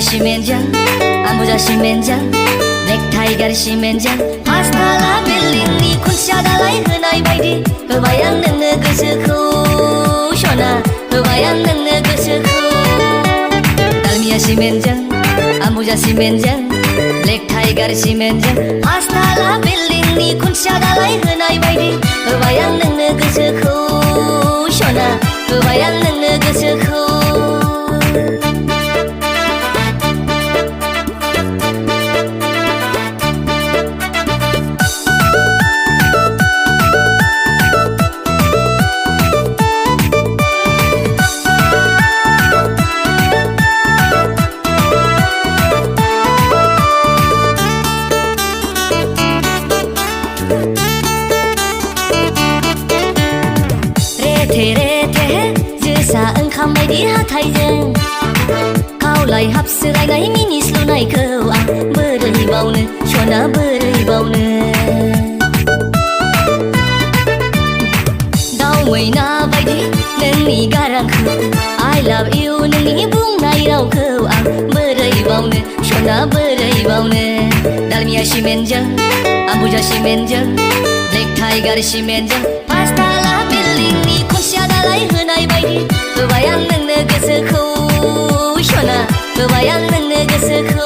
시멘장 안부자 시멘장 넥타이 가리 시멘장 파스타라 빌링니 쿤샤달라이 흔하이 바이디 허바양 능느 그스쿠 쇼나 허바양 능느 그스쿠 달미야 시멘장 안부자 시멘장 넥타이 가리 시멘장 파스타라 빌링니 쿤샤달라이 흔하이 바이디 허바양 능느 그스쿠 쇼나 허바양 능느 그스쿠 레테레테 즈사 응캄 바이디 하타이젠 가오라이 합스라이나이 미니슬로나이크 아 뭐르이 바우는 쇼나 뭐르이 바우는 다오웨이나 바이디 능니 가랑크 I love you 능니 붕나이라우크 아 뭐르이 바우는 쇼나 뭐르이 바우는 달미야 시멘장 안부자 시멘장 넥타이 가리 시멘장 파스타라 빌링니 콘샤달라이 흔하이 바이디 허바양 능느 그스쿠 쇼나 허바양 능느 그스쿠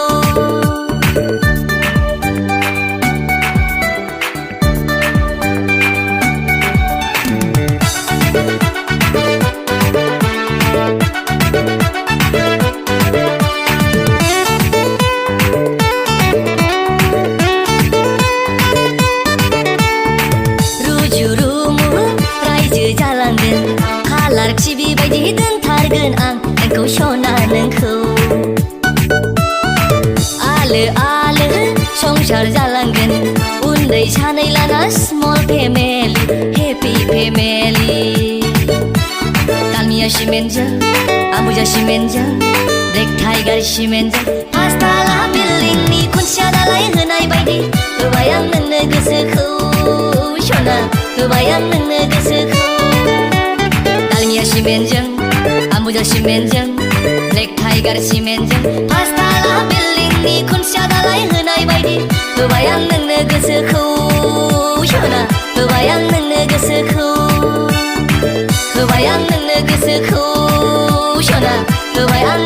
칼라르 시비 바이디 든 타르근 앙 앵코 쇼나는 코 알르 알르 성샤르 잘랑근 운데이 샤네일라나 스몰 패밀리 해피 패밀리 달미야 시멘장 안부자 시멘장 넥타이 가리 시멘장 파스타라 빌링니 콘샤달라이 흔하이 바이디 허바양 능느 그스쿠 쇼나 허바양 능느 그스쿠 달미야 시멘장 안부자 시멘장 넥타이 가리 시멘장 파스타라 빌링니 콘샤달라이 흔하이 바이디 허바양 능느 그스쿠 쇼나 허바양 능느 그스쿠 허바양 능느 그스쿠 쇼나 허바양